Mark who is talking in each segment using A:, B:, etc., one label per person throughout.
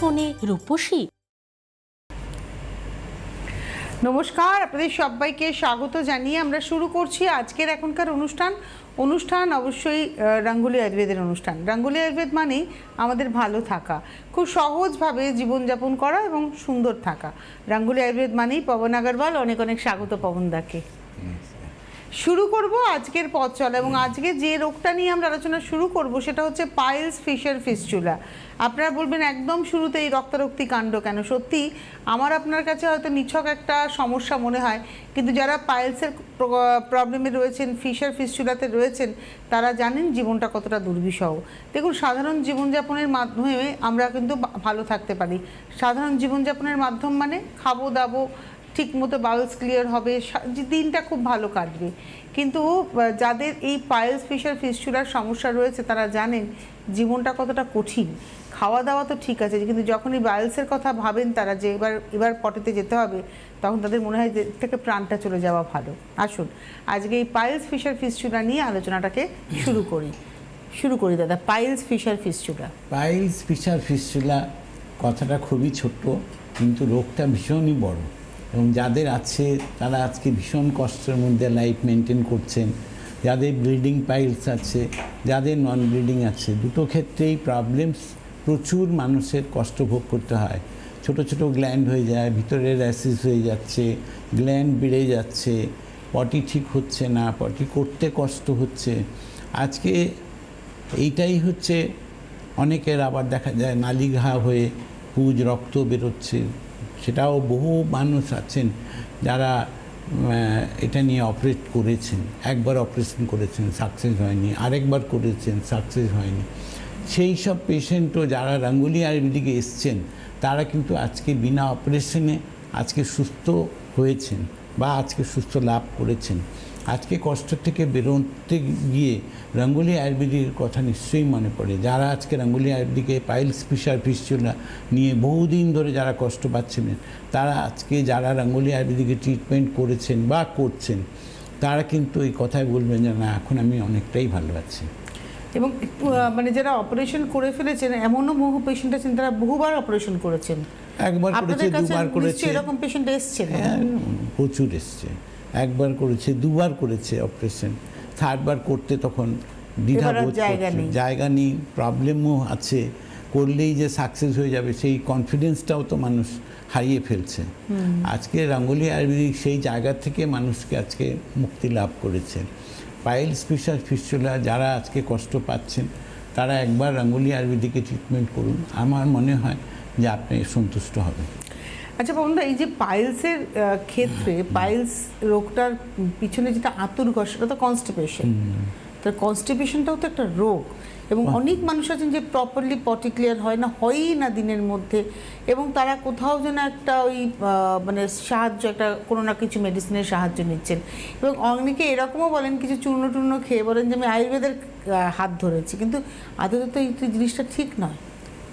A: ফোনে রূপসী।
B: নমস্কার, আপনাদের সবাইকে স্বাগত জানিয়ে আমরা শুরু করছি আজকের এখনকার অনুষ্ঠান অবশ্যই রঙ্গোলি আয়ুর্বেদের অনুষ্ঠান। রঙ্গোলি আয়ুর্বেদ মানেই আমাদের ভালো থাকা, খুব সহজভাবে জীবনযাপন করা এবং সুন্দর থাকা। রঙ্গোলি আয়ুর্বেদ মানেই পবন আগরওয়াল। অনেক অনেক স্বাগত পবনদাকে। শুরু করব আজকের পথ চলা, এবং আজকে যে রোগটা নিয়ে আমরা আলোচনা শুরু করব সেটা হচ্ছে পাইলস ফিশার ফিস্চুলা। আপনারা বলবেন একদম শুরুতে এই রক্তারক্তি কাণ্ড কেন? সত্যি আমার আপনার কাছে হয়তো নিছক একটা সমস্যা মনে হয়, কিন্তু যারা পাইলসের প্রবলেমে রয়েছেন, ফিশার ফিস্চুলাতে রয়েছেন, তারা জানেন জীবনটা কতটা দুর্বিষহ। দেখুন, সাধারণ জীবনযাপনের মাধ্যমে আমরা কিন্তু ভালো থাকতে পারি। সাধারণ জীবনযাপনের মাধ্যম মানে খাবো দাবো, ঠিক মতো বাউলস ক্লিয়ার হবে, দিনটা খুব ভালো কাটবে। কিন্তু যাদের এই পাইলস ফিশার ফিস্চুলার সমস্যা রয়েছে তারা জানেন জীবনটা কতটা কঠিন। খাওয়া দাওয়া তো ঠিক আছে, কিন্তু যখনই বাউলসের কথা ভাবেন তারা যে এবার পটিতে যেতে হবে, তখন তাদের মনে হয় যে থেকে প্রাণটা চলে যাওয়া ভালো। আসুন আজকে এই পাইলস ফিশার ফিস্চুলা নিয়ে আলোচনাটাকে শুরু করি দাদা। পাইলস ফিশার
C: ফিস্চুলা কথাটা খুবই ছোট্ট, কিন্তু রোগটা ভীষণই বড়, এবং যাদের আছে তারা আজকে ভীষণ কষ্টের মধ্যে লাইফ মেনটেন করছেন। যাদের ব্লিডিং পাইলস আছে, যাদের নন ব্লিডিং আছে, দুটো ক্ষেত্রেই প্রবলেমস, প্রচুর মানুষের কষ্ট ভোগ করতে হয়। ছোট ছোট গ্ল্যান্ড হয়ে যায়, ভিতরে র্যাসিস হয়ে যাচ্ছে, গ্ল্যান্ড বেড়ে যাচ্ছে, পটি ঠিক হচ্ছে না, পটি করতে কষ্ট হচ্ছে। আজকে এইটাই হচ্ছে অনেকের, আবার দেখা যায় নালি ঘা হয়ে পুজ রক্ত বেরোচ্ছে। সেটাও বহু মানুষ আছেন যারা এটা নিয়ে অপারেট করেছেন, একবার অপারেশন করেছেন সাকসেস হয়নি, আরেকবার করেছেন সাকসেস হয়নি। সেই সব পেশেন্টও যারা রঙ্গোলি আয়ুর্বেদিকে এসছেন তারা কিন্তু আজকে বিনা অপারেশনে আজকে সুস্থ হয়েছেন বা আজকে সুস্থ লাভ করেছেন। আজকে কষ্ট থেকে বেরোতে গিয়ে রঙ্গোলি আয়ুর্বেদিকের কথা নিশ্চয়ই মনে পড়ে। যারা আজকে রঙ্গোলি আয়ুর্বেদিকে পাইলস ফিশার ফিস্চুলা নিয়ে বহুদিন ধরে যারা কষ্ট পাচ্ছিলেন, তারা আজকে যারা রঙ্গোলি আয়ুর্বেদিকে ট্রিটমেন্ট করেছেন বা করছেন, তারা কিন্তু এই কথাই বলবেন যে না, এখন আমি অনেকটাই ভালো আছি।
B: এবং মানে যারা অপারেশন করে ফেলেছেন, এমনও বহু পেশেন্ট আছেন তারা বহুবার অপারেশন করেছেন,
C: একবার করেছে, দুবার করেছে,
B: এরকম পেশেন্ট এসছে,
C: প্রচুর এসছে। একবার করেছে, দুবার করেছে অপারেশন, থার্ডবার করতে তখন দ্বিধাবোধ করছে, জায়গা নেই, প্রবলেমও আছে, করলেই যে সাকসেস হয়ে যাবে সেই কনফিডেন্সটাও তো মানুষ হারিয়ে ফেলছে। আজকে রঙ্গোলি আয়ুর্বেদিক সেই জায়গা থেকে মানুষকে আজকে মুক্তি লাভ করেছে। পাইলস ফিশার ফিস্চুলা যারা আজকে কষ্ট পাচ্ছেন তারা একবার রঙ্গোলি আয়ুর্বেদিকে ট্রিটমেন্ট করুন, আমার মনে হয় যে আপনি সন্তুষ্ট হবেন।
B: আচ্ছা বন্ধুরা, এই যে পাইলসের ক্ষেত্রে পাইলস রোগটার পিছনে যেটা আতুরঘর, সেটা তো কনস্টিপেশন। তো কনস্টিপেশনটাও তো একটা রোগ, এবং অনেক মানুষ আছেন যে প্রপারলি পটি ক্লিয়ার হয় না, হয়ই না দিনের মধ্যে, এবং তারা কোথাও যেন একটা ওই মানে সাহায্য, একটা কোনো না কিছু মেডিসিনের সাহায্য নিচ্ছেন। এবং অনেকে এরকমও বলেন, কিছু চূর্ণ টূর্ণ খেয়ে বলেন যে আমি আয়ুর্বেদের হাত ধরেছি, কিন্তু আদতে তো এই জিনিসটা ঠিক নয়।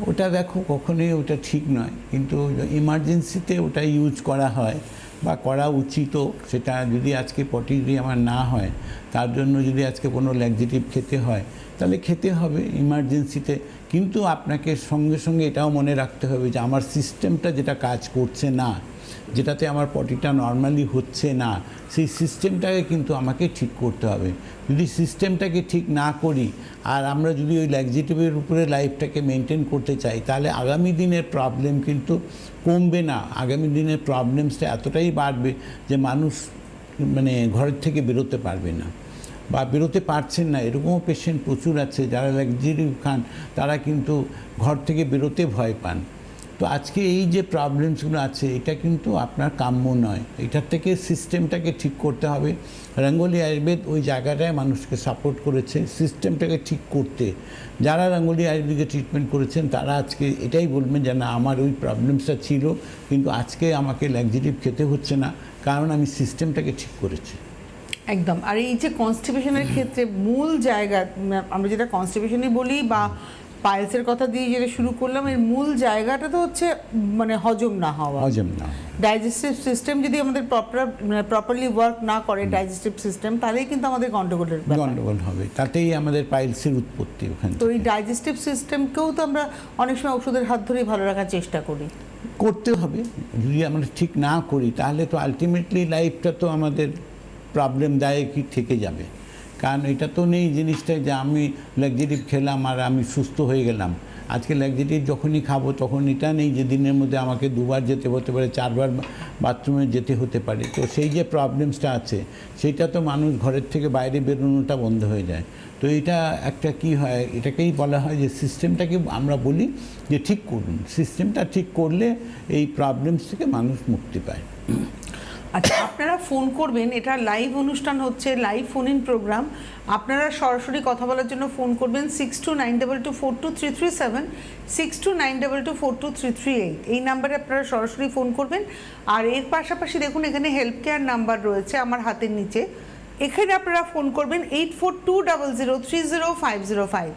C: ওটা দেখো, কখনোই ওটা ঠিক নয়, কিন্তু ইমার্জেন্সিতে ওটা ইউজ করা হয় বা করা উচিতও। সেটা যদি আজকে পটি যদি আমার না হয়, তার জন্য যদি আজকে কোনো ল্যাক্সেটিভ খেতে হয়, তাহলে খেতে হবে ইমার্জেন্সিতে। কিন্তু আপনাকে সঙ্গে সঙ্গে এটাও মনে রাখতে হবে যে আমার সিস্টেমটা যেটা কাজ করছে না, যেটাতে আমার পটিটা নর্মালি হচ্ছে না, সেই সিস্টেমটাকে কিন্তু আমাকে ঠিক করতে হবে। যদি সিস্টেমটাকে ঠিক না করি আর আমরা যদি ওই ল্যাক্সেটিভের উপরে লাইফটাকে মেনটেন করতে চাই, তাহলে আগামী দিনের প্রবলেম কিন্তু কমবে না। আগামী দিনের প্রবলেমসটা এতটাই বাড়বে যে মানুষ মানে ঘরের থেকে বেরোতে পারবে না বা বেরোতে পারছেন না। এরকমও পেশেন্ট প্রচুর আছে যারা ল্যাক্সেটিভ খান, তারা কিন্তু ঘর থেকে বেরোতে ভয় পান। তো আজকে এই যে প্রবলেমসগুলো আছে, এটা কিন্তু আপনার কাম্য নয়। এটার থেকে সিস্টেমটাকে ঠিক করতে হবে। রঙ্গোলি আয়ুর্বেদ ওই জায়গাটায় মানুষকে সাপোর্ট করেছে সিস্টেমটাকে ঠিক করতে। যারা রঙ্গোলি আয়ুর্বেদিকে ট্রিটমেন্ট করেছেন তারা আজকে এটাই বলবেন যে না, আমার ওই প্রবলেমসটা ছিল, কিন্তু আজকে আমাকে ল্যাক্সেটিভ খেতে হচ্ছে না, কারণ আমি সিস্টেমটাকে ঠিক করেছি।
B: একদম। আর এই যে কনস্টিপেশনের ক্ষেত্রে মূল জায়গা, আমরা যেটা কনস্টিপেশনই বলি বা পাইলসের কথা দিয়ে যেটা শুরু করলাম, এর মূল জায়গাটা তো হচ্ছে মানে হজম না হওয়া।
C: হজম না,
B: ডাইজেস্টিভ সিস্টেম যদি আমাদের প্রপারলি ওয়ার্ক না করে ডাইজেস্টিভ সিস্টেম, তাহলেই কিন্তু আমাদের
C: গন্ডগোল হবে, তাতেই আমাদের পাইলসের উৎপত্তি ওখানে।
B: তো এই ডাইজেস্টিভ সিস্টেমকেও তো আমরা অনেক সময় ওষুধের হাত ধরেই ভালো রাখার চেষ্টা করি।
C: করতে হবে, যদি আমরা ঠিক না করি তাহলে তো আলটিমেটলি লাইফটা তো আমাদের প্রবলেমদায়কই থেকে যাবে। কারণ এটা তো নেই জিনিসটা যে আমি লাক্সারিভ খেলাম আর আমি সুস্থ হয়ে গেলাম। আজকে লাক্সারিভ যখনই খাবো তখন এটা নেই যে দিনের মধ্যে আমাকে 2বার যেতে হতে পারে, 4বার বাথরুমে যেতে হতে পারে। তো সেই যে প্রবলেমসটা আছে সেইটা তো মানুষ ঘরের থেকে বাইরে বেরোনোটা বন্ধ হয়ে যায়। তো এটা একটা কি হয়, এটাকেই বলা হয় যে সিস্টেমটাকে আমরা বলি যে ঠিক করুন। সিস্টেমটা ঠিক করলে এই প্রবলেমস থেকে মানুষ মুক্তি পায়।
B: আচ্ছা, আপনারা ফোন করবেন, এটা লাইভ অনুষ্ঠান হচ্ছে, লাইভ ফোন ইন প্রোগ্রাম। আপনারা সরাসরি কথা বলার জন্য ফোন করবেন 6292242337, 6292242338, এই নাম্বারে আপনারা সরাসরি ফোন করবেন। আর এর পাশাপাশি দেখুন এখানে হেল্প কেয়ার নাম্বার রয়েছে আমার হাতের নিচে, এখানে আপনারা ফোন করবেন 8420030505,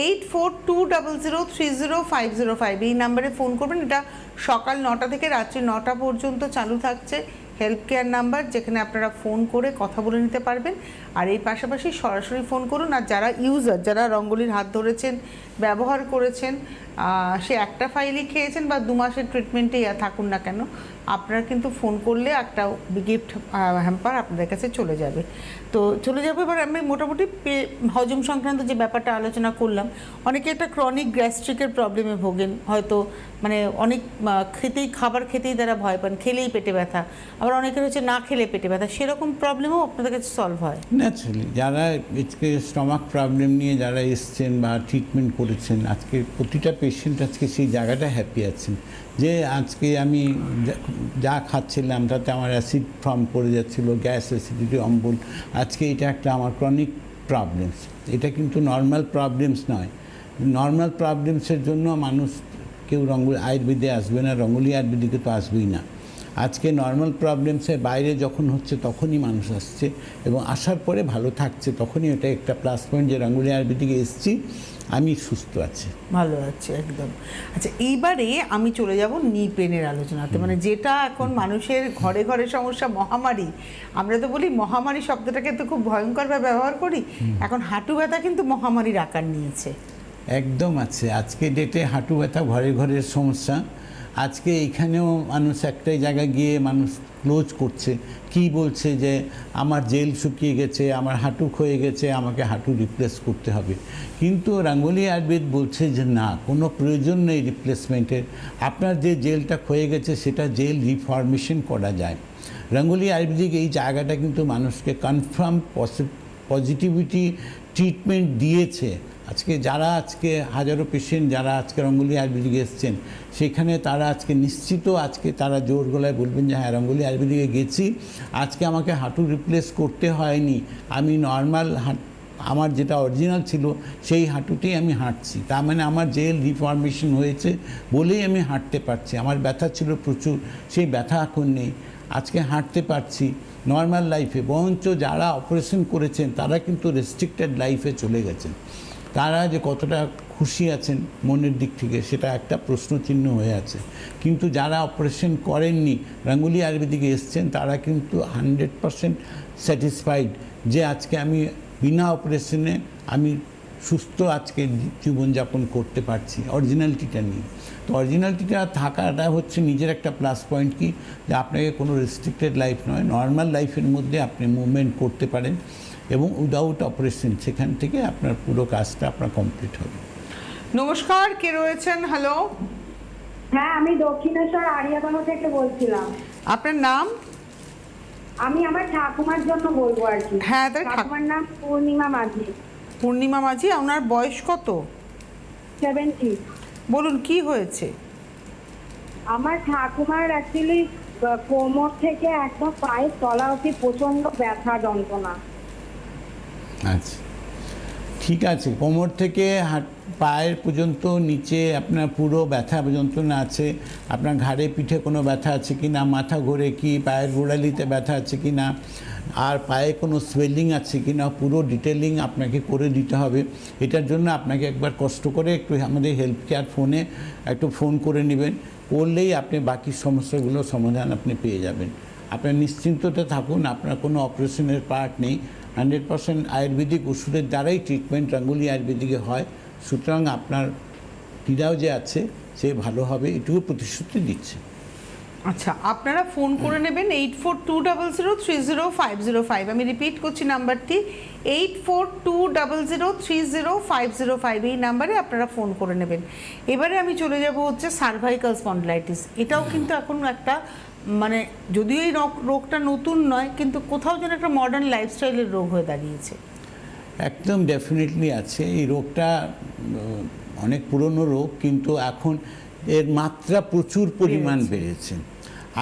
B: 8420030505, এই নাম্বারে ফোন করবেন। এটা সকাল 9টা থেকে রাত্রি 9টা পর্যন্ত চালু থাকছে হেল্প কেয়ার নাম্বার, যেখানে আপনারা ফোন করে কথা বলে নিতে পারবেন। আর এই পাশাপাশি সরাসরি ফোন করুন। আর যারা ইউজার, যারা রঙ্গোলির হাত ধরেছেন, ব্যবহার করেছেন, সে একটা ফাইলই খেয়েছেন বা 2 মাসের ট্রিটমেন্টেই থাকুন না কেন, আপনারা কিন্তু ফোন করলে একটা গিফট হ্যাম্পার আপনাদের কাছে চলে যাবে। তো চলে যাবে। এবার আমি মোটামুটি হজম সংক্রান্ত যে ব্যাপারটা আলোচনা করলাম, অনেকে একটা ক্রনিক গ্যাস্ট্রিকের প্রবলেমে ভোগেন, হয়তো মানে অনেক খাবার খেতেই তারা ভয় পান, খেলেই পেটে ব্যথা, আবার অনেকের হচ্ছে না খেলে পেটে ব্যথা, সেরকম প্রবলেমও আপনাদের কাছে সলভ হয়?
C: ন্যাচারালি যারা আজকে স্টমাক প্রবলেম নিয়ে যারা এসছেন বা ট্রিটমেন্ট করেছেন, আজকে প্রতিটা পেশেন্ট আজকে সেই জায়গাটা হ্যাপি আছেন যে আজকে আমি যা খাচ্ছিলাম তাতে আমার অ্যাসিড ফর্ম করে যাচ্ছিলো, গ্যাস, অ্যাসিডিটি, অম্বল, আজকে এটা একটা আমার ক্রনিক প্রবলেমস। এটা কিন্তু নর্মাল প্রবলেমস নয়। নর্মাল প্রবলেমসের জন্য মানুষ কেউ আয়ুর্বেদে আসবে না, রঙ্গোলি আয়ুর্বেদিকে তো আসবেই না। আজকে নর্মাল প্রবলেমসের বাইরে যখন হচ্ছে তখনই মানুষ আসছে এবং আসার পরে ভালো থাকছে, তখনই এটা একটা প্লাস পয়েন্ট যে রঙ্গোলি আয়ুর্বেদিকে এসেছি, আমি সুস্থ আছি,
B: ভালো আছে একদম। আচ্ছা, এইবারে আমি চলে যাব নি পেনের আলোচনাতে, মানে যেটা এখন মানুষের ঘরে ঘরে সমস্যা, মহামারী। আমরা তো বলি মহামারী শব্দটাকে তো খুব ভয়ঙ্করভাবে ব্যবহার করি, এখন হাঁটু ব্যথা কিন্তু মহামারীর আকার নিয়েছে।
C: একদম আছে। আজকে ডেটে হাঁটু ব্যথা ঘরে ঘরের সমস্যা। আজকে এইখানেও মানুষ একটাই জায়গায় গিয়ে মানুষ ক্লোজ করছে, কি বলছে যে আমার জেল শুকিয়ে গেছে, আমার হাঁটু ক্ষয়ে গেছে, আমাকে হাঁটু রিপ্লেস করতে হবে। কিন্তু রঙ্গোলি আয়ুর্বেদ বলছে যে না, কোনো প্রয়োজন নেই রিপ্লেসমেন্টের। আপনার যে জেলটা ক্ষয়ে গেছে সেটা জেল রিফরমেশন করা যায়। রঙ্গোলি আয়ুর্বেদিক এই জায়গাটা কিন্তু মানুষকে কনফার্ম পজিটিভিটি ট্রিটমেন্ট দিয়েছে। আজকে যারা আজকে হাজারো পেশেন্ট যারা আজকে রঙ্গোলি আয়ুর্বেদিকে এসছেন, সেখানে তারা আজকে নিশ্চিত আজকে তারা জোর গলায় বলবেন যে হ্যাঁ, রঙ্গোলি আয়ুর্বেদিকে গেছি, আজকে আমাকে হাঁটু রিপ্লেস করতে হয়নি, আমি নর্মাল আমার যেটা অরিজিনাল ছিল সেই হাঁটুতেই আমি হাঁটছি। তার মানে আমার জেল রিফরমেশন হয়েছে বলেই আমি হাঁটতে পারছি। আমার ব্যথা ছিল প্রচুর, সেই ব্যথা এখন নেই, আজকে হাঁটতে পারছি নর্মাল লাইফে। বরঞ্চ যারা অপারেশন করেছেন তারা কিন্তু রেস্ট্রিক্টেড লাইফে চলে গেছেন। তারা যে কতটা খুশি আছেন মনের দিক থেকে সেটা একটা প্রশ্নচিহ্ন হয়ে আছে। কিন্তু যারা অপারেশন করেননি, রঙ্গোলি আয়ুর্বেদিকে এসছেন, তারা কিন্তু 100% স্যাটিসফাইড যে আজকে আমি বিনা অপারেশনে আমি সুস্থ আজকে জীবনযাপন করতে পারছি অরিজিনালিটিটা নিয়ে। তো অরিজিনালিটিটা থাকাটা হচ্ছে নিজের একটা প্লাস পয়েন্ট, কি যে আপনাকে কোনো রেস্ট্রিক্টেড লাইফ নয়, নর্মাল লাইফের মধ্যে আপনি মুভমেন্ট করতে পারেন এবং উইদাউট অপারেশন সেখান থেকে আপনার পুরো কাজটা আপনার কমপ্লিট হবে।
B: নমস্কার, কে রয়েছেন? হ্যালো।
A: হ্যাঁ, আমি দক্ষিণেশ্বর আরিয়াতলা থেকে বলছিলাম।
B: আপনার নাম?
A: আমি আমার ঠাকুমার জন্য বলবো আর কি।
B: হ্যাঁ, তাই
A: ঠাকুমার নাম পূর্ণিমা মাঝি।
B: পূর্ণিমা মাঝি, ওনার বয়স কত?
A: 70।
B: বলুন কি হয়েছে?
A: আমার ঠাকুমার অ্যাকচুয়ালি কোমর থেকে একদম পায়ের তলা অবধি প্রচন্ড ব্যথা যন্ত্রণা।
C: আচ্ছা, ঠিক আছে। কোমর থেকে পায়ের পর্যন্ত নিচে আপনার পুরো ব্যথা যন্ত্রণা আছে। আপনার ঘাড়ে পিঠে কোনো ব্যথা আছে কি না, মাথা ঘোরে কি, পায়ের গোড়ালিতে ব্যথা আছে কি না, আর পায়ে কোনো সোয়েলিং আছে কি না পুরো ডিটেলিং আপনাকে করে দিতে হবে। এটার জন্য আপনাকে একবার কষ্ট করে একটু আমাদের হেলথ কেয়ার ফোনে একটু ফোন করে নেবেন, করলেই আপনি বাকি সমস্যাগুলো সমাধান আপনি পেয়ে যাবেন। আপনার নিশ্চিন্ততে থাকুন, আপনার কোনো অপারেশনের পার্ট নেই, 100% আয়ুর্বেদিক ওষুধের দ্বারাই ট্রিটমেন্ট রাঙ্গুলি আয়ুর্বেদিকে হয়। সুতরাং আপনার পীড়াও যে আছে সে ভালো হবে, এটুকু প্রতিশ্রুতি দিচ্ছে।
B: আচ্ছা, আপনারা ফোন করে নেবেন 8420030505। আমি রিপিট করছি নাম্বারটি 8420030505। এই নাম্বারে আপনারা ফোন করে নেবেন। এবারে আমি চলে যাব হচ্ছে সার্ভাইকাল স্পন্ডিলাইটিস। এটাও কিন্তু এখন একটা মানে যদিও এই রোগটা নতুন নয়, কিন্তু কোথাও যেন একটা মডার্ন লাইফস্টাইলের রোগ হয়ে দাঁড়িয়েছে।
C: একদম ডেফিনেটলি আছে। এই রোগটা অনেক পুরনো রোগ, কিন্তু এখন এর মাত্রা প্রচুর পরিমাণ বেড়েছে।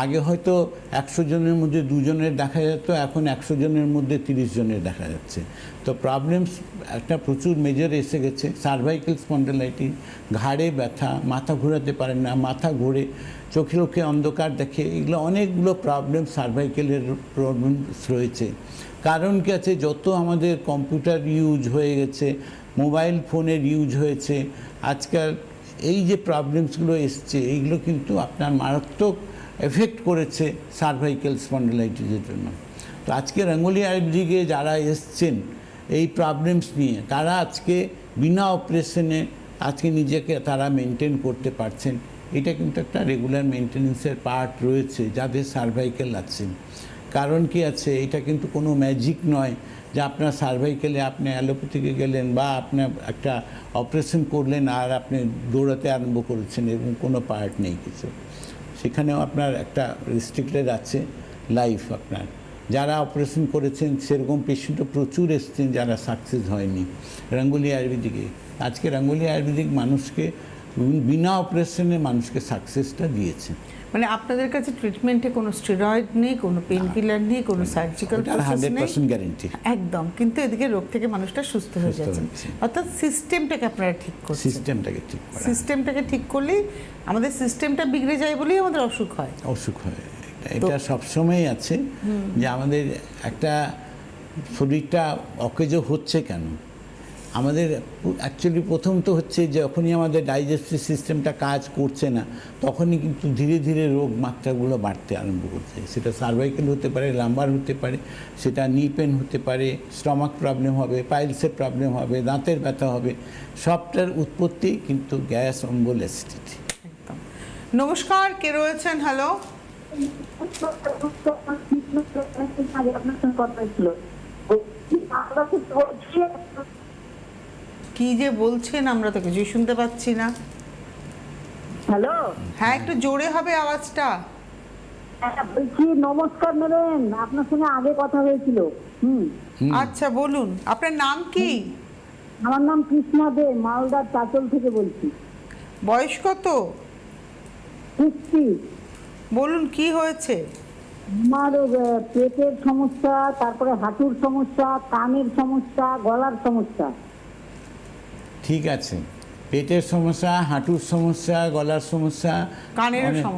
C: আগে হয়তো 100 জনের মধ্যে 2 জনের দেখা যেত, এখন 100 জনের মধ্যে 30 জনের দেখা যাচ্ছে। তো প্রবলেমস একটা প্রচুর মেজর এসে গেছে। সার্ভাইকাল স্পন্ডিলাইটিস, ঘাড়ে ব্যথা, মাথা ঘোরাতে পারেন না, মাথা ঘোরে, চোখে চোখে অন্ধকার দেখে, এগুলো অনেকগুলো প্রবলেম সার্ভাইকেলের প্রবলেমস রয়েছে। কারণ কি আছে, যত আমাদের কম্পিউটার ইউজ হয়ে গেছে, মোবাইল ফোনের ইউজ হয়েছে, আজকাল এই যে প্রবলেমসগুলো এসছে এইগুলো কিন্তু আপনার মারাত্মক এফেক্ট করেছে সার্ভাইকাল স্পন্ডিলাইটিসের জন্য। তো আজকে রাঙ্গুলি আয়ুর্বেদিকে যারা এসছেন এই প্রবলেমস নিয়ে, তারা আজকে বিনা অপারেশনে আজকে নিজেকে তারা মেনটেন করতে পারছেন। এটা কিন্তু একটা রেগুলার মেনটেন্যান্সের পার্ট রয়েছে যাদের সার্ভাইকাল আছে। কারণ কি আছে, এটা কিন্তু কোনো ম্যাজিক নয় যে আপনার সার্ভাইকেলে আপনি অ্যালোপ্যাথিকে গেলেন বা আপনার একটা অপারেশন করলেন আর আপনি দৌড়াতে আরম্ভ করেছেন, এরকম কোনো পার্ট নেই কিছু। সেখানেও আপনার একটা রেস্ট্রিক্টেড আছে লাইফ আপনার। যারা অপারেশন করেছেন সেরকম পেশেন্টও প্রচুর এসছেন যারা সাকসেস হয়নি রাঙ্গুলি আয়ুর্বেদিকে। আজকে রাঙ্গুলি আয়ুর্বেদিক মানুষকে বিনা অপারেশনে মানুষকে সাকসেসটা দিয়েছে।
B: মানে আপনাদের কাছে ট্রিটমেন্টে কোনো স্টেরয়েড নেই, কোনো পেন কিলার নেই, কোনো সার্জিক্যাল প্রসেস নেই,
C: 100% গ্যারান্টি
B: একদম। কিন্তু এদিকে রোগ থেকে মানুষটা সুস্থ হয়ে যাচ্ছে। অর্থাৎ সিস্টেমটাকে আপনারা ঠিক করছেন। সিস্টেমটাকে ঠিক করলেই আমাদের সিস্টেমটা বিগড়ে যায় বলেই আমাদের অসুখ হয়।
C: এটা সবসময়ই আছে যে আমাদের একটা শরীরটা অকেজো হচ্ছে কেন। আমাদের অ্যাকচুয়ালি প্রথম তো হচ্ছে যখনই আমাদের ডাইজেস্টিভ সিস্টেমটা কাজ করছে না, তখনই কিন্তু ধীরে ধীরে রোগ মাত্রাগুলো বাড়তে আরম্ভ করছে। সেটা সার্ভাইকেল হতে পারে, লাম্বার হতে পারে, সেটা নি পেন হতে পারে, স্টমাক প্রবলেম হবে, পাইলসের প্রবলেম হবে, দাঁতের ব্যথা হবে। সবটার উৎপত্তি কিন্তু গ্যাস অম্বল অ্যাসিডিটি।
B: একদম। নমস্কার, কে রয়েছেন? হ্যালো, কি যে বলছেন আমরা তো কিছুই শুনতে পাচ্ছি না।
A: হ্যালো,
B: হ্যাঁ, একটু জোরে হবে আওয়াজটা।
A: বলছি নমস্কার ম্যাডাম, আপনার সঙ্গে আগে কথা হয়েছিল।
B: আচ্ছা বলুন, আপনার নাম কি?
A: আমার নাম কৃষ্ণা দে, মালদার চাচল থেকে বলছি।
B: বয়স কত?
A: 60।
B: বলুন কি হয়েছে?
A: আমার পেটের সমস্যা, তারপরে হাঁটুর সমস্যা, কানের সমস্যা, গলার সমস্যা।
C: ঠিক আছে, পেটের সমস্যা, হাঁটুর সমস্যা, গলার সমস্যা,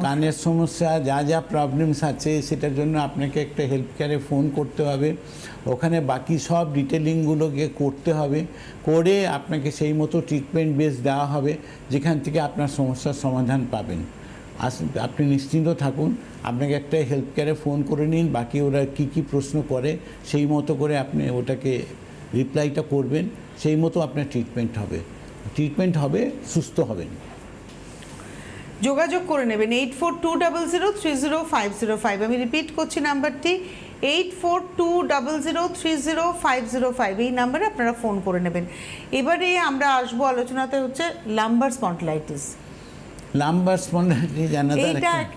C: কানের সমস্যা, যা যা প্রবলেমস আছে সেটার জন্য আপনাকে একটা হেলথ কেয়ারে ফোন করতে হবে। ওখানে বাকি সব ডিটেলিংগুলোকে করতে হবে, করে আপনাকে সেই মতো ট্রিটমেন্ট বেস দেওয়া হবে যেখান থেকে আপনার সমস্যার সমাধান পাবেন। আপনি নিশ্চিন্ত থাকুন, আপনাকে একটা হেলথ কেয়ারে ফোন করে নিন, বাকি ওরা কি প্রশ্ন করে সেই মতো করে আপনি ওটাকে রিপ্লাইটা করবেন, সেই মতো আপনার ট্রিটমেন্ট হবে, সুস্থ হবেন।
B: যোগাযোগ করে নেবেন 8420030505। আমি রিপিট করছি নাম্বারটি 8420030505। এই নাম্বারে আপনারা ফোন করে নেবেন। এবারে আমরা আসবো আলোচনাতে হচ্ছে লাম্বার স্পন্ডিলাইটিস।
C: লাম্বার স্পন্ডিলাইটিস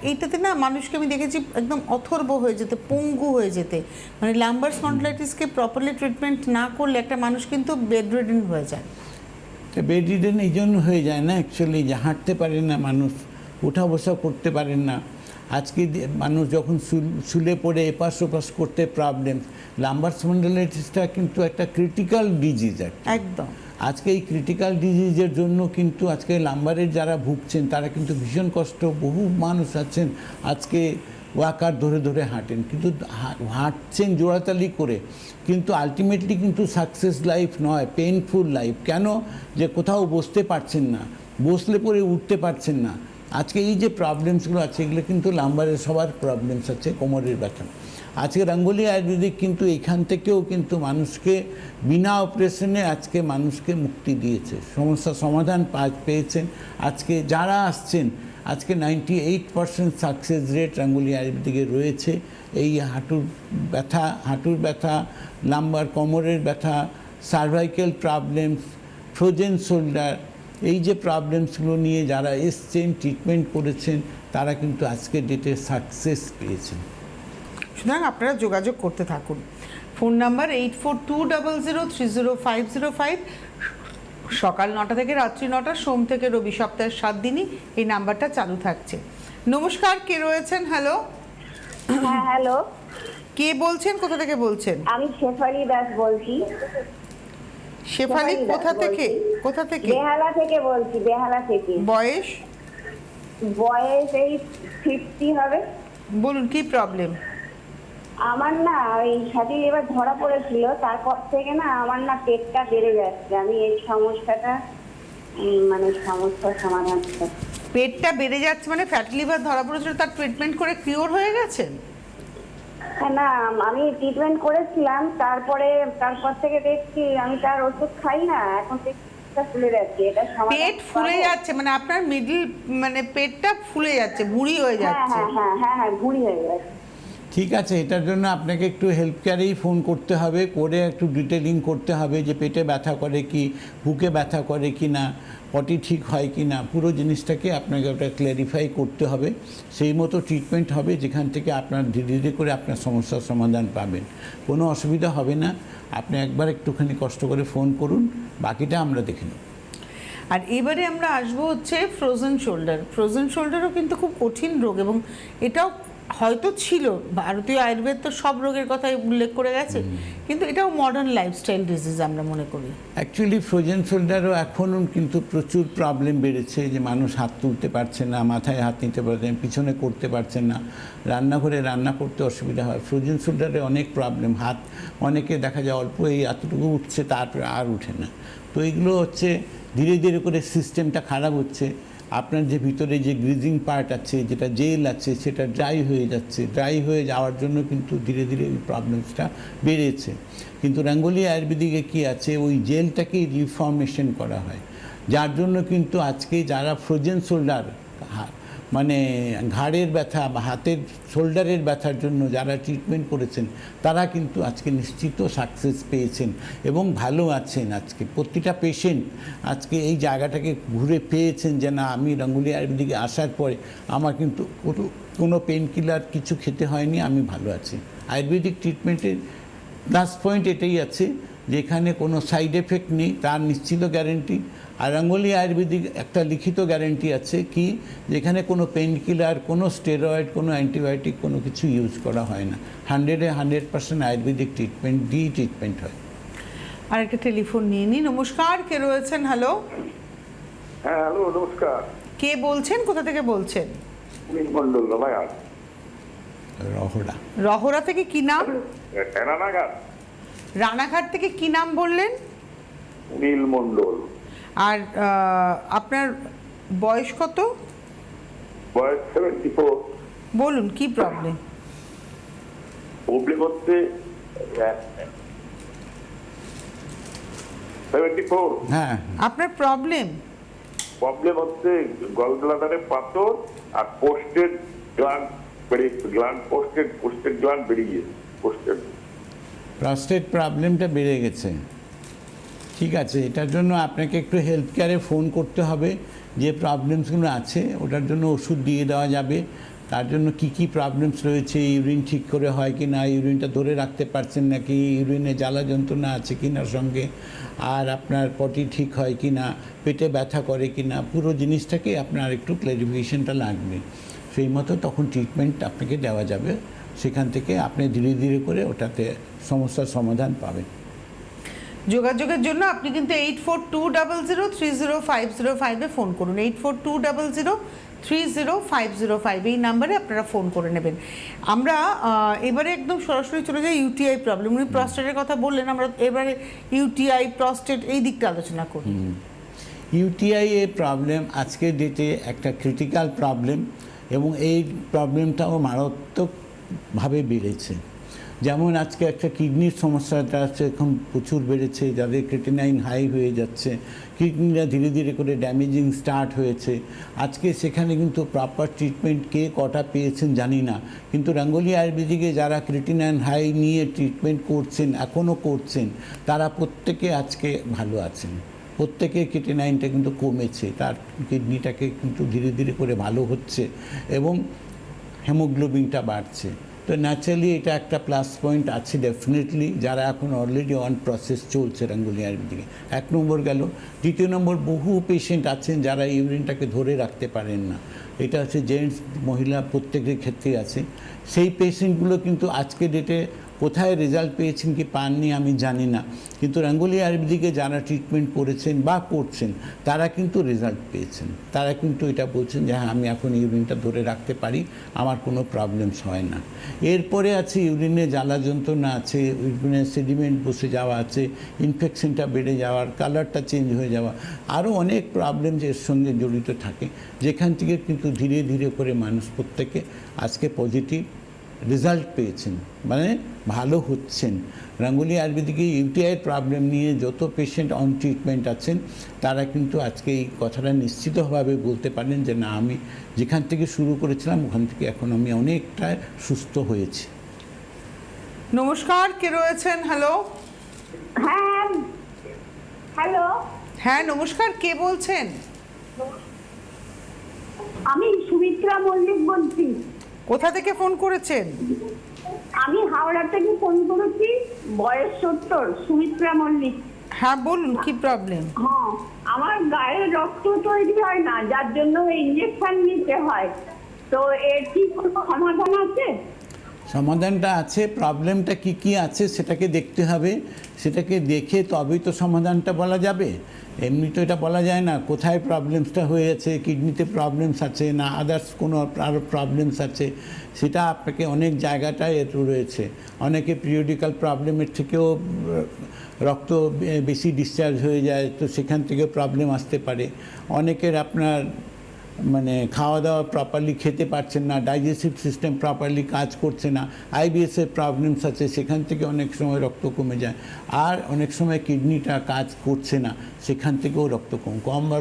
B: এইটাতে না মানুষকে আমি দেখেছি একদম অথর্ব হয়ে যেতে, পঙ্গু হয়ে যেতে। মানে লাম্বার স্পন্ডিলাইটিসকে প্রপারলি ট্রিটমেন্ট না করলে একটা মানুষ কিন্তু বেডরিডেন হয়ে যায়।
C: বেডরিডেন এই জন্য হয়ে যায় না অ্যাকচুয়ালি, যে হাঁটতে পারেন না মানুষ, ওঠা বসা করতে পারেন না। আজকে মানুষ যখন শুলে পড়ে এপাশ ওপাশ করতে প্রবলেম। লাম্বার স্পন্ডিলাইটিসটা কিন্তু একটা ক্রিটিক্যাল ডিজিজ।
B: একদম।
C: আজকে এই ক্রিটিক্যাল ডিজিজের জন্য কিন্তু আজকে লাম্বারের যারা ভুগছেন তারা কিন্তু ভীষণ কষ্ট। বহু মানুষ আছেন আজকে ওয়াকার ধরে ধরে হাঁটেন, কিন্তু হাঁটছেন জোড়াতালি করে, কিন্তু আলটিমেটলি কিন্তু সাকসেস লাইফ নয়, পেইনফুল লাইফ। কেন? যে কোথাও বসতে পারছেন না, বসলে পরে উঠতে পারছেন না। আজকে এই যে প্রবলেমসগুলো আছে এগুলো কিন্তু লাম্বারের সবার প্রবলেমস আছে, কোমরের ব্যথা। আজকে রঙ্গোলি আয়ুর্বেদিক কিন্তু এখান থেকেও কিন্তু মানুষকে বিনা অপারেশনে আজকে মানুষকে মুক্তি দিয়েছে, সমস্যার সমাধান পেয়েছেন। আজকে যারা আসছেন আজকে 98% সাকসেস রেট রঙ্গোলি আয়ুর্বেদিকে রয়েছে। এই হাঁটুর ব্যথা, লাম্বার কোমরের ব্যথা, সার্ভাইকাল প্রবলেমস, ফ্রোজেন শোল্ডার, এই যে প্রবলেমসগুলো নিয়ে যারা এসছেন ট্রিটমেন্ট করেছেন তারা কিন্তু আজকের ডেটে সাকসেস পেয়েছেন।
B: সুতরাং আপনারা যোগাযোগ করতে থাকুন। ফোন নাম্বার 8420030505, সকাল 9টা থেকে রাত্রি 9টা, সোম থেকে রবি, সপ্তাহের 7 দিনই এই নাম্বারটা চালু থাকছে। নমস্কার, কে রয়েছেন? হ্যালো।
D: হ্যাঁ, হ্যালো,
B: কে বলছেন, কোথা থেকে বলছেন?
D: আমি শেফালি দাস বলছি।
B: শেফালি কোথা থেকে? কোথা থেকে?
D: বেহালা থেকে বলছি, বেহালা থেকে।
B: বয়স?
D: বয়স এই 50 হবে।
B: বলুন কি প্রবলেম?
D: আমার না ওই সাথে এবার ধরা পড়েছিল, তারপর থেকে না আমার না পেটটা বেড়ে যাচ্ছে। আমি এই সমস্যাটা মানে সমস্যার সমাধান চাই।
B: পেটটা বেড়ে যাচ্ছে মানে ফ্যাটি লিভার ধরা পড়েছিল, তার ট্রিটমেন্ট করে কিওর হয়ে গেছেন?
D: না, আমি ট্রিটমেন্ট করেছিলাম, তারপর থেকে দেখছি আমি তার ওষুধ খাই না, এখন পেটটা ফুলে যাচ্ছে। এটা
B: পেট ফুলে যাচ্ছে মানে আপনার মিডল মানে পেটটা ফুলে যাচ্ছে, ভুঁড়ি হয়ে
D: হ্যাঁ
B: যাচ্ছে?
D: হ্যাঁ হ্যাঁ হ্যাঁ, ভুঁড়ি হয়ে যাচ্ছে।
C: ঠিক আছে, এটার জন্য আপনাকে একটু হেল্প কেয়ারেই ফোন করতে হবে, করে একটু ডিটেলিং করতে হবে যে পেটে ব্যথা করে কি, বুকে ব্যথা করে কি না, পটি ঠিক হয় কি না, পুরো জিনিসটাকে আপনাকে ওটা ক্ল্যারিফাই করতে হবে। সেই মতো ট্রিটমেন্ট হবে, যেখান থেকে আপনার ধীরে ধীরে করে আপনার সমস্যার সমাধান পাবেন। কোনো অসুবিধা হবে না। আপনি একবার একটুখানি কষ্ট করে ফোন করুন, বাকিটা আমরা দেখে নেব।
B: আর এবারে আমরা আসবো হচ্ছে ফ্রোজেন শোল্ডার। ফ্রোজেন শোল্ডারও কিন্তু খুব কঠিন রোগ, এবং এটাও হয়তো ছিল, ভারতীয় আয়ুর্বেদ তো সব রোগের কথাই উল্লেখ করে গেছে, কিন্তু এটাও মডার্ন লাইফস্টাইল ডিজিজ আমরা মনে করি।
C: অ্যাকচুয়ালি ফ্রোজেন শোল্ডারও এখনও কিন্তু প্রচুর প্রবলেম বেড়েছে, যে মানুষ হাত তুলতে পারছে না, মাথায় হাত নিতে পারছে না, পিছনে করতে পারছেন না, রান্নাঘরে রান্না করতে অসুবিধা হয়। ফ্রোজেন শোল্ডারে অনেক প্রবলেম, হাত অনেকে দেখা যায় অল্প এই এতটুকু উঠছে, তারপরে আর উঠে না। তো এইগুলো হচ্ছে ধীরে ধীরে করে সিস্টেমটা খারাপ হচ্ছে। আপনার যে ভিতরে যে গ্রিজিং পার্ট আছে, যেটা জেল আছে, সেটা ড্রাই হয়ে যাচ্ছে। ড্রাই হয়ে যাওয়ার জন্য কিন্তু ধীরে ধীরে এই প্রবলেমসটা বেড়েছে। কিন্তু রঙ্গোলি আয়ুর্বেদিকে কী আছে, ওই জেলটাকেই রিফর্মেশন করা হয়, যার জন্য কিন্তু আজকে যারা ফ্রোজেন শোল্ডার মানে ঘাড়ের ব্যথা বা হাতের শোল্ডারের ব্যথার জন্য যারা ট্রিটমেন্ট করেছেন তারা কিন্তু আজকে নিশ্চিত সাকসেস পেয়েছেন এবং ভালো আছেন। আজকে প্রতিটা পেশেন্ট আজকে এই জায়গাটাকে ঘুরে পেয়েছেন যে না, আমি রঙ্গোলি আয়ুর্বেদিকে আসার পরে আমার কিন্তু কোনো পেন কিলার কিছু খেতে হয়নি, আমি ভালো আছি। আয়ুর্বেদিক ট্রিটমেন্টের প্লাস পয়েন্ট এটাই আছে যে এখানে কোনো সাইড এফেক্ট নেই, তার নিশ্চিত গ্যারেন্টি। আর রঙ্গোলি আয়ুর্বেদিক একটা লিখিত গ্যারেন্টি আছে কি, যেখানে কোনো পেন কিলার, কোনো স্টেরয়েড, কোনো অ্যান্টিবায়োটিক কোনো কিছু ইউজ করা হয় না। 100% আয়ুর্বেদিক ট্রিটমেন্ট দিয়েই ট্রিটমেন্ট হয়।
B: আরেকটা টেলিফোন নিয়ে নিই। নমস্কার, কে রয়েছেন? হ্যালো।
E: হ্যাঁ, হ্যালো, নমস্কার।
B: কে বলছেন, কোথা থেকে বলছেন?
E: নীল মন্ডল, রানাঘাট।
B: রহরা থেকে কি নাম?
E: রানাঘাট।
B: রানাঘাট থেকে কি নাম বললেন?
E: নীল মন্ডল।
B: আর আপনার বয়স কত?
E: বয়স 74।
B: বলুন কি প্রবলেম?
E: প্রবলেম হচ্ছে 74।
C: হ্যাঁ,
B: আপনার প্রবলেম
E: হচ্ছে গলব্লাডারে পাথর আর পোস্টেড গ্ল্যান্ড পোস্টেড গ্ল্যান্ড বেরিয়ে পোস্টেড
C: প্রস্টেট প্রবলেমটা বেড়ে গেছে। ঠিক আছে, এটার জন্য আপনাকে একটু হেলথ কেয়ারে ফোন করতে হবে। যে প্রবলেমসগুলো আছে ওটার জন্য ওষুধ দিয়ে দেওয়া যাবে। তার জন্য কি কি প্রবলেমস রয়েছে, ইউরিন ঠিক করে হয় কি না, ইউরিনটা ধরে রাখতে পারছেন নাকি, ইউরিনে জ্বালা যন্ত্রণা আছে কি না সঙ্গে, আর আপনার পটি ঠিক হয় কি না, পেটে ব্যথা করে কি না, পুরো জিনিসটাকে আপনার একটু ক্লারিফিকেশনটা লাগবে। সেই মতো তখন ট্রিটমেন্ট আপনাকে দেওয়া যাবে। সেখান থেকে আপনি ধীরে ধীরে করে ওটাতে সমস্যার সমাধান পাবেন।
B: যোগাযোগের জন্য আপনি কিন্তু 8420030505 ফোন করুন। 84200305 305005 এই নাম্বারে আপনারা ফোন করে নেবেন। আমরা এবারে একদম সরাসরি চলে যাই ইউটিআই প্রবলেম। উনি প্রস্টেটের কথা বললেন, আমরা এবারে ইউটিআই প্রস্টেট এই দিকটা আলোচনা করি।
C: ইউটিআই এর প্রবলেম আজকের ডেটে একটা ক্রিটিক্যাল প্রবলেম, এবং এই প্রবলেমটাও মারাত্মকভাবে বেড়েছে। যেমন আজকে একটা কিডনির সমস্যাটা আছে, এখন প্রচুর বেড়েছে, যাদের ক্রিটিনাইন হাই হয়ে যাচ্ছে, কিডনিটা ধীরে ধীরে করে ড্যামেজিং স্টার্ট হয়েছে। আজকে সেখানে কিন্তু প্রপার ট্রিটমেন্ট কে কটা পেয়েছেন জানি না, কিন্তু রাঙ্গুলি আয়ুর্বেদিকে যারা ক্রিটিনাইন হাই নিয়ে ট্রিটমেন্ট করছেন, এখনও করছেন, তারা প্রত্যেকে আজকে ভালো আছেন। প্রত্যেকের ক্রিটিনাইনটা কিন্তু কমেছে, তার কিডনিটাকে কিন্তু ধীরে ধীরে করে ভালো হচ্ছে এবং হেমোগ্লোবিনটা বাড়ছে। তো ন্যাচারালি এটা একটা প্লাস পয়েন্ট আছে ডেফিনেটলি, যারা এখন অলরেডি অন প্রসেস চলছে রাঙ্গুলি আয়ুর্বেদিকে। 1 নম্বর গেল। 2 নম্বর, বহু পেশেন্ট আছেন যারা ইউরিনটাকে ধরে রাখতে পারেন না। এটা হচ্ছে জেন্টস মহিলা প্রত্যেকের ক্ষেত্রে আছে। সেই পেশেন্টগুলো কিন্তু আজকে ডেটে কোথায় রেজাল্ট পেয়েছেন কি পাননি আমি জানি না, কিন্তু রাঙ্গুলি আয়ুর্বেদিকে যারা ট্রিটমেন্ট করেছেন বা করছেন তারা কিন্তু রেজাল্ট পেয়েছেন। তারা কিন্তু এটা বলছেন যে হ্যাঁ, আমি এখন ইউরিনটা ধরে রাখতে পারি, আমার কোনো প্রবলেমস হয় না। এরপরে আছে ইউরিনে জ্বালা যন্ত্রণা আছে, ইউরিনে সেডিমেন্ট বসে যাওয়া আছে, ইনফেকশনটা বেড়ে যাওয়ার, কালারটা চেঞ্জ হয়ে যাওয়া, আরও অনেক প্রবলেম এর সঙ্গে জড়িত থাকে, যেখান থেকে কিন্তু ধীরে ধীরে করে মানুষ প্রত্যেকে আজকে পজিটিভ রেজাল্ট পেয়েছেন, মানে ভালো হচ্ছেন। রাঙ্গুলি আয়ুর্বেদিকে ইউটিআইয়ের প্রবলেম নিয়ে যত পেশেন্ট অন ট্রিটমেন্ট আছেন তারা কিন্তু আজকে এই কথাটা নিশ্চিতভাবে বলতে পারেন যে না, আমি যেখান থেকে শুরু করেছিলাম ওখান থেকে এখন আমি অনেকটা সুস্থ হয়েছি।
B: নমস্কার, কে রয়েছেন? হ্যালো।
D: হ্যাঁ, হ্যালো,
B: হ্যাঁ নমস্কার, কে বলছেন?
D: আমি সুমিত্রা মল্লিক বলছি।
B: কোথা থেকে ফোন করেছেন?
D: আমি হাওড়া থেকে ফোন করেছি, বয়স 70, সুমিত্রা মল্লিক।
B: হ্যাঁ বলুন, কি প্রবলেম?
D: হ্যাঁ, আমার গায়ে রক্ত তৈরি হয় না, যার জন্য ইনজেকশন নিতে হয়। তো এর কি কোনো সমাধান আছে?
C: সমাধানটা আছে। প্রবলেমটা কি কি আছে সেটাকে দেখতে হবে, সেটাকে দেখে তবেই তো সমাধানটা বলা যাবে। এমনি তো এটা বলা যায় না কোথায় প্রবলেমসটা হয়েছে, কিডনিতে প্রবলেমস আছে না আদার্স কোনো আরও প্রবলেমস আছে, সেটা আপনাকে অনেক জায়গাটায় রয়েছে। অনেকে পিরিয়ডিক্যাল প্রবলেমের থেকেও রক্ত বেশি ডিসচার্জ হয়ে যায়, তো সেখান থেকে প্রবলেম আসতে পারে। অনেকের আপনার মানে খাওয়া দাওয়া প্রপারলি খেতে পারছেন না, ডাইজেস্টিভ সিস্টেম প্রপারলি কাজ করছে না, আইবিএসের প্রবলেমস আছে, সেখান থেকে অনেক সময় রক্ত কমে যায়। আর অনেক সময় কিডনিটা কাজ করছে না, সেখান থেকেও রক্ত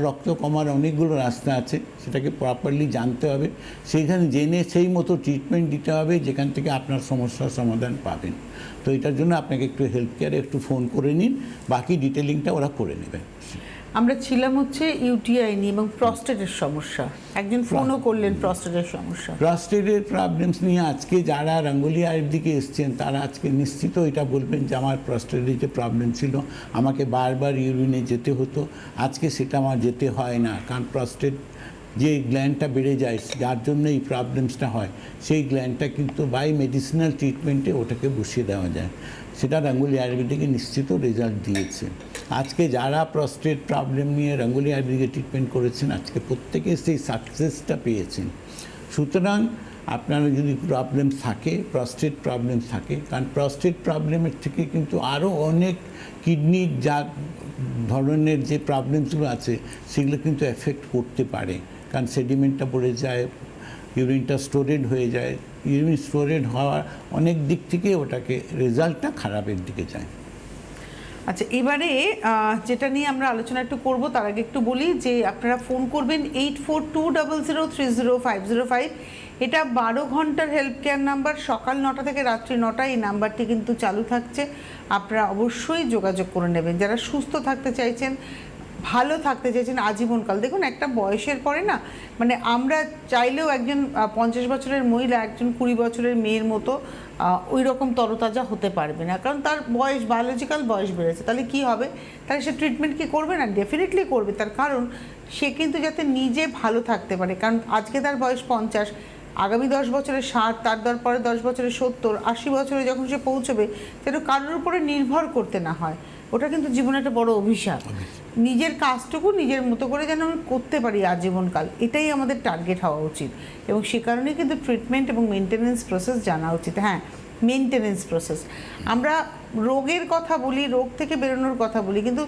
C: রক্ত কমার অনেকগুলো রাস্তা আছে, সেটাকে প্রপারলি জানতে হবে, সেইখানে জেনে সেই মতো ট্রিটমেন্ট দিতে হবে যেখান থেকে আপনার সমস্যার সমাধান পাবেন। তো এটার জন্য আপনাকে একটু হেলথ কেয়ারে একটু ফোন করে নিন, বাকি ডিটেলিংটা ওরা করে নেবে।
B: আমরা ছিলাম হচ্ছে ইউটিআই নিয়ে এবং প্রস্টেটের সমস্যা। একজন ফোনও করলেন প্রস্টেটের সমস্যা,
C: প্রস্টেটের প্রবলেমস নিয়ে। আজকে যারা রাঙ্গুলি আয়ুর্বেদিকে এসছেন তারা আজকে নিশ্চিত এটা বলবেন যে আমার প্রস্টেটের যে প্রবলেম ছিল, আমাকে বারবার ইউরিনে যেতে হতো, আজকে সেটা আমার যেতে হয় না। কারণ প্রস্টেট যে গ্ল্যান্ডটা বেড়ে যায়, যার জন্য এই প্রবলেমসটা হয়, সেই গ্ল্যান্ডটা কিন্তু বাই মেডিসিনাল ট্রিটমেন্টে ওটাকে বসিয়ে দেওয়া যায়। সেটা রাঙ্গুলি আয়ুর্বেদিকে নিশ্চিত রেজাল্ট দিয়েছে। আজকে যারা প্রস্টেট প্রবলেম নিয়ে রাঙ্গুলি আয়ুর্বেদিকে ট্রিটমেন্ট করেছেন আজকে প্রত্যেকে সেই সাকসেসটা পেয়েছেন। সুতরাং আপনারা যদি প্রবলেম থাকে, প্রস্টেট প্রবলেম থাকে, কারণ প্রস্টেট প্রবলেমের থেকে কিন্তু আরও অনেক কিডনির যা ধরনের যে প্রবলেমসগুলো আছে সেগুলো কিন্তু এফেক্ট করতে পারে। কারণ সেডিমেন্টটা পড়ে যায়, ইউরিনটা স্টোরেড হয়ে যায়, ইউরিন স্টোরেড হওয়ার অনেক দিক থেকে ওটাকে রেজাল্টটা খারাপের দিকে যায়।
B: আচ্ছা, এবারে যেটা নিয়ে আমরা আলোচনা একটু করব তার আগে একটু বলি যে আপনারা ফোন করবেন 8420030505। এটা 12 ঘন্টার হেল্প কেয়ার নাম্বার, সকাল 9টা থেকে রাত্রি 9টা এই নাম্বারটি কিন্তু চালু থাকছে। আপনারা অবশ্যই যোগাযোগ করে নেবেন। যারা সুস্থ থাকতে চাইছেন, ভালো থাকতে চাইছেন আজীবনকাল, দেখুন একটা বয়সের পরে না, মানে আমরা চাইলেও একজন 50 বছরের মহিলা একজন 20 বছরের মেয়ের মতো ওই রকম তরতাজা হতে পারবে না, কারণ তার বয়স, বায়োলজিক্যাল বয়স বেড়েছে। তাহলে কি হবে? তাহলে সে ট্রিটমেন্ট কি করবে না? ডেফিনেটলি করবে। তার কারণ সে কিন্তু যাতে নিজে ভালো থাকতে পারে, কারণ আজকে তার বয়স 50, আগামী 10 বছরে 60, তার পরে 10 বছরে 70, 80 বছরে যখন সে পৌঁছবে, যেন কারোর উপরে নির্ভর করতে না হয়। ওটা কিন্তু জীবনে একটা বড় অভিশাপ। নিজের কাজটুকু নিজের মতো করে যেন আমি করতে পারি আজীবনকাল, এটাই আমাদের টার্গেট হওয়া উচিত। এবং সে কারণেই কিন্তু ট্রিটমেন্ট এবং মেনটেনেন্স প্রসেস জানা উচিত। হ্যাঁ, মেনটেনেন্স প্রসেস, আমরা রোগের কথা বলি, রোগ থেকে বেরোনোর কথা বলি, কিন্তু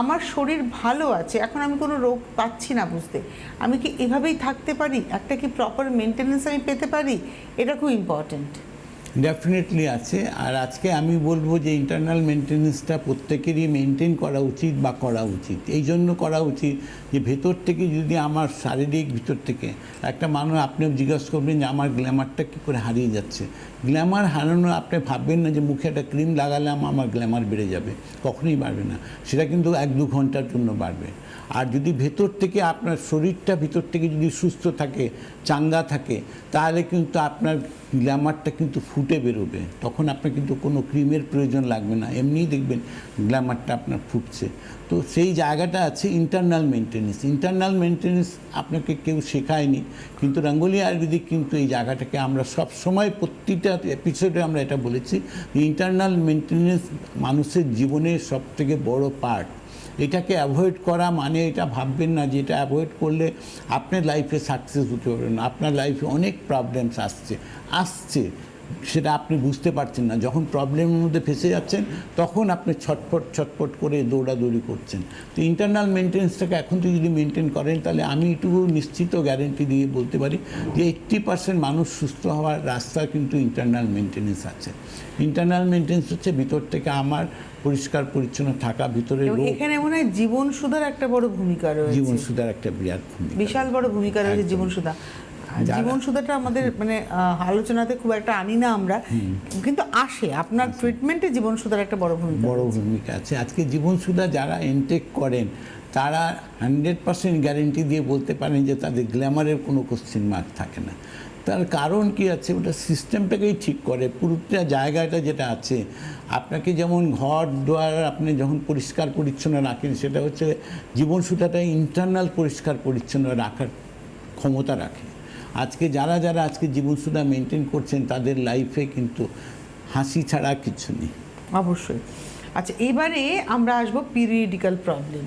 B: আমার শরীর ভালো আছে, এখন আমি কোনো রোগ পাচ্ছি না বুঝতে, আমি কি এভাবেই থাকতে পারি? একটা কি প্রপার মেনটেনেন্স আমি পেতে পারি? এটা খুব ইম্পর্টেন্ট।
C: ডেফিনেটলি আছে। আর আজকে আমি বলবো যে ইন্টারনাল মেনটেনেন্সটা প্রত্যেকেরই মেনটেন করা উচিত বা করা উচিত। এই জন্য করা উচিত যে ভেতর থেকে যদি আমার শারীরিক ভিতর থেকে একটা মানুষ, আপনিও জিজ্ঞাসা করবেন যে আমার গ্ল্যামারটা কী করে হারিয়ে যাচ্ছে। গ্ল্যামার হারানো, আপনি ভাববেন না যে মুখে একটা ক্রিম লাগালাম আমার গ্ল্যামার বেড়ে যাবে, কখনোই বাড়বে না। সেটা কিন্তু 1-2 ঘন্টার জন্য বাড়বে। আর যদি ভেতর থেকে আপনার শরীরটা ভিতর থেকে যদি সুস্থ থাকে, চাঙ্গা থাকে, তাহলে কিন্তু আপনার গ্ল্যামারটা কিন্তু ফুটে বেরোবে। তখন আপনার কিন্তু কোনো ক্রিমের প্রয়োজন লাগবে না, এমনিই দেখবেন গ্ল্যামারটা আপনার ফুটছে। তো সেই জায়গাটা আছে ইন্টারনাল মেনটেনেন্স। ইন্টারনাল মেনটেনেন্স আপনাকে কেউ শেখায়নি, কিন্তু রঙ্গোলি আয়ুর্বেদিক কিন্তু এই জায়গাটাকে আমরা সব সময় প্রতিটা এপিসোডে আমরা এটা বলেছি, ইন্টারনাল মেনটেনেন্স মানুষের জীবনের সবথেকে বড় পার্ট। এটাকে অ্যাভয়েড করা মানে এটা ভাববেন না যে এটা অ্যাভয়েড করলে আপনার লাইফে সাকসেস হতে পারবেন। আপনার লাইফে অনেক প্রবলেমস আসছে, সেটা আপনি বুঝতে পারছেন না। যখন প্রবলেমের মধ্যে ফেসে যাচ্ছেন তখন আপনি ছটফট করে দৌড়াদৌড়ি করছেন। তো ইন্টারনাল মেনটেন্সটাকে এখন থেকে যদি মেনটেন করেন, তাহলে আমি এটুকু নিশ্চিত গ্যারেন্টি দিয়ে বলতে পারি যে 80% মানুষ সুস্থ হওয়ার রাস্তা কিন্তু ইন্টারনাল মেনটেনেন্স আছে। ইন্টারনাল মেনটেন্স হচ্ছে ভিতর থেকে আমার পরিষ্কার পরিচ্ছন্ন থাকা, ভিতরে
B: এখানে মনে হয় জীবন সুধার একটা বড় ভূমিকা রয়েছে।
C: জীবন সুধার একটা বিরাট ভূমিকা,
B: বিশাল বড় ভূমিকা রয়েছে জীবন সুধা। জীবন সুধাটা আমাদের মানে আলোচনাতে খুব একটা আনি না আমরা, কিন্তু আসে আপনার ট্রিটমেন্টে জীবন সুধার একটা বড় ভূমিকা
C: আছে। আজকে জীবন সুধা যারা ইনটেক করেন তারা 100% গ্যারেন্টি দিয়ে বলতে পারেন যে তাদের গ্ল্যামারের কোনো কোশ্চেন মার্ক থাকে না। তার কারণ কি আছে, ওটা সিস্টেমটাকেই ঠিক করে। পুরোটা জায়গাটা যেটা আছে, আপনাকে যেমন ঘর দুয়ার আপনি যখন পরিষ্কার পরিচ্ছন্ন রাখেন, সেটা হচ্ছে জীবন সুধাটা ইন্টারনাল পরিষ্কার পরিচ্ছন্ন রাখার ক্ষমতা রাখে। আজকে যারা আজকে জীবন সুধা মেনটেন করছেন তাদের লাইফে কিন্তু হাসি ছাড়া কিছু নেই।
B: অবশ্যই। আচ্ছা, এবারে আমরা আসবো পিরিয়ডিক্যাল প্রবলেম।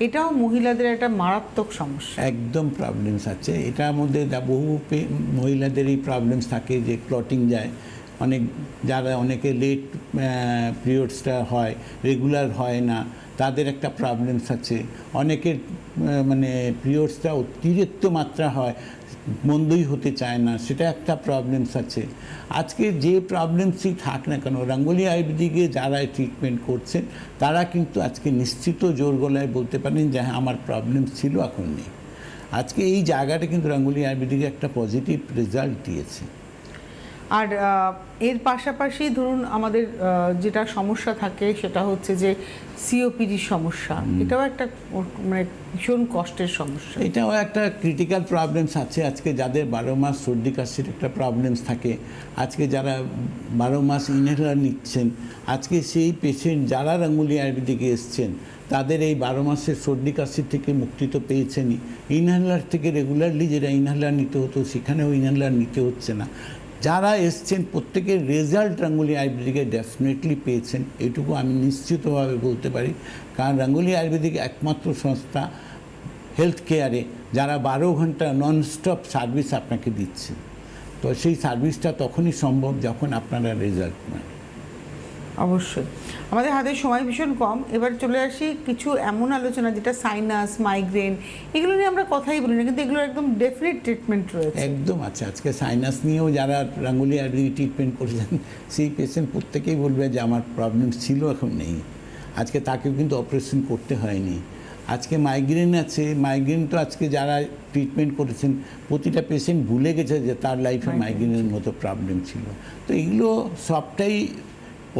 B: এটাও মহিলাদের একটা মারাত্মক সমস্যা।
C: একদম প্রবলেমস আছে এটার মধ্যে। বহু মহিলাদের এই প্রবলেমস থাকে যে ক্লটিং যায়, অনেকে লেট পিরিয়ডসটা হয়, রেগুলার হয় না, তাদের একটা প্রবলেমস আছে। অনেকের মানে পিরিয়ডসটা অতিরিক্ত মাত্রা হয়, মন্দই হতে চায় না, সেটা একটা প্রবলেমস আছে। আজকে যে প্রবলেমসই থাক না কেন, রঙ্গোলি আয়ুর্বেদিকে যারা ট্রিটমেন্ট করছেন তারা কিন্তু আজকে নিশ্চিত জোর গলায় বলতে পারেন যে হ্যাঁ আমার প্রবলেম ছিল, এখন নেই। আজকে এই জায়গাটা কিন্তু রঙ্গোলি আয়ুর্বেদিকে একটা পজিটিভ রেজাল্ট দিয়েছে।
B: আর এর পাশাপাশি ধরুন আমাদের যেটা সমস্যা থাকে সেটা হচ্ছে যে সিওপিডির সমস্যা, এটাও একটা মানে ভীষণ কষ্টের সমস্যা।
C: এটাও একটা ক্রিটিক্যাল প্রবলেমস আছে। আজকে যাদের 12 মাস সর্দি কাশির একটা প্রবলেমস থাকে, আজকে যারা 12 মাস ইনহেলার নিচ্ছেন, আজকে সেই পেশেন্ট যারা রঙ্গোলি আয়ুর্বেদিকে এসছেন তাদের এই 12 মাসের সর্দি কাশির থেকে মুক্তি তো পেয়েছেনই, ইনহেলার থেকে রেগুলারলি যেটা ইনহেলার নিতে হতো সেখানেও ইনহেলার নিতে হচ্ছে না। যারা এসছেন প্রত্যেকের রেজাল্ট রঙ্গোলি আয়ুর্বেদিকে ডেফিনেটলি পেয়েছেন, এটুকু আমি নিশ্চিতভাবে বলতে পারি। কারণ রঙ্গোলি আয়ুর্বেদিক একমাত্র সংস্থা হেলথ কেয়ারে যারা 12 ঘন্টা ননস্টপ সার্ভিস আপনাকে দিচ্ছে। তো সেই সার্ভিসটা তখনই সম্ভব যখন আপনারা রেজাল্ট পান।
B: অবশ্যই। আমাদের হাতে সময় ভীষণ কম, এবার চলে আসি কিছু এমন আলোচনা যেটা সাইনাস, মাইগ্রেন, এগুলো নিয়ে আমরা কথাই বলি না, কিন্তু এগুলো একদম ডেফিনেট ট্রিটমেন্ট রয়েছে।
C: একদম আছে। আজকে সাইনাস নিয়েও যারা রঙ্গোলি আয়ুর্বেদিক ট্রিটমেন্ট করেছেন সেই পেশেন্ট প্রত্যেকেই বলবে যে আমার প্রবলেম ছিল, এখন নেই। আজকে তাকেও কিন্তু অপারেশন করতে হয়নি। আজকে মাইগ্রেন আছে, মাইগ্রেন তো আজকে যারা ট্রিটমেন্ট করেছেন প্রতিটা পেশেন্ট ভুলে গেছে যে তার লাইফে মাইগ্রেনের মতো প্রবলেম ছিল। তো এগুলো সবটাই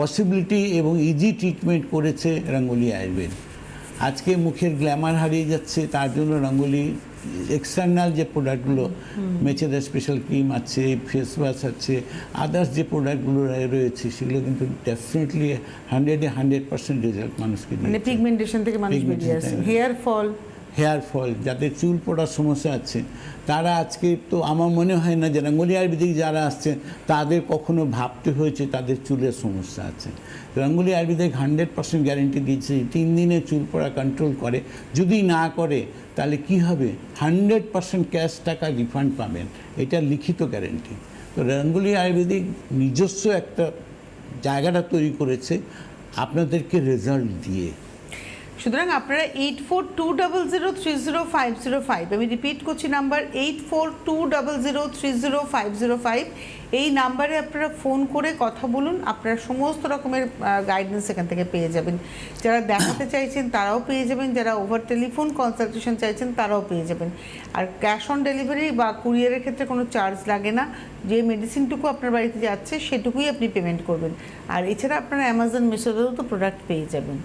C: পসিবিলিটি এবং ইজি ট্রিটমেন্ট করেছে রঙ্গোলি আয়ুর্বেদ। আজকে মুখের গ্ল্যামার হারিয়ে যাচ্ছে, তার জন্য রঙ্গোলি এক্সটার্নাল যে প্রোডাক্টগুলো, মেচেদা স্পেশাল ক্রিম আছে, ফেস ওয়াশ আছে, আদার্স যে প্রোডাক্টগুলো রয়েছে সেগুলো কিন্তু ডেফিনেটলি 100% রেজাল্ট মানুষকে দিয়েছে।
B: মানে পিগমেন্টেশন থেকে মানুষ বেরিয়ে আসে, হেয়ার ফল
C: হেয়ার ফল, যাদের চুল পড়ার সমস্যা আছে, তারা আজকে তো আমার মনে হয় না যে রঙ্গোলি আয়ুর্বেদিক যারা আসছেন তাদের কখনো ভাবতে হয়েছে তাদের চুলের সমস্যা আছে। রঙ্গোলি আয়ুর্বেদিক 100% গ্যারেন্টি দিচ্ছে 3 দিনে চুল পড়া কন্ট্রোল করে। যদি না করে তাহলে কি হবে, 100% ক্যাশ টাকা রিফান্ড পাবেন, এটা লিখিত গ্যারেন্টি। তো রঙ্গোলি আয়ুর্বেদিক নিজস্ব একটা জায়গাটা তৈরি করেছে আপনাদেরকে রেজাল্ট দিয়ে।
B: সুতরাং আপনারা 8420030505, আমি রিপিট করছি নাম্বার 8420030505, এই নাম্বারে আপনারা ফোন করে কথা বলুন, আপনারা সমস্ত রকমের গাইডেন্স এখান থেকে পেয়ে যাবেন। যারা দেখাতে চাইছেন তারাও পেয়ে যাবেন, যারা ওভার টেলিফোন কনসালটেশন চাইছেন তারাও পেয়ে যাবেন। আর ক্যাশ অন ডেলিভারি বা কুরিয়ারের ক্ষেত্রে কোনো চার্জ লাগে না, যে মেডিসিনটুকু আপনার বাড়িতে যাচ্ছে সেটুকুই আপনি পেমেন্ট করবেন। আর এছাড়া আপনারা অ্যামাজন মিশোতেও তো প্রোডাক্ট পেয়ে যাবেন,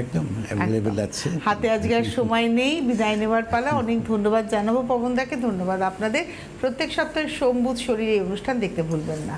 C: একদম অ্যাভেলেবেল আছে।
B: হাতে আজকে আর সময় নেই, বিদায় নেওয়ার পালা। অনেক ধন্যবাদ জানাবো পবনদাকে, ধন্যবাদ আপনাদের। প্রত্যেক সপ্তাহে সোম বুধ শরীর এই অনুষ্ঠান দেখতে ভুলবেন না।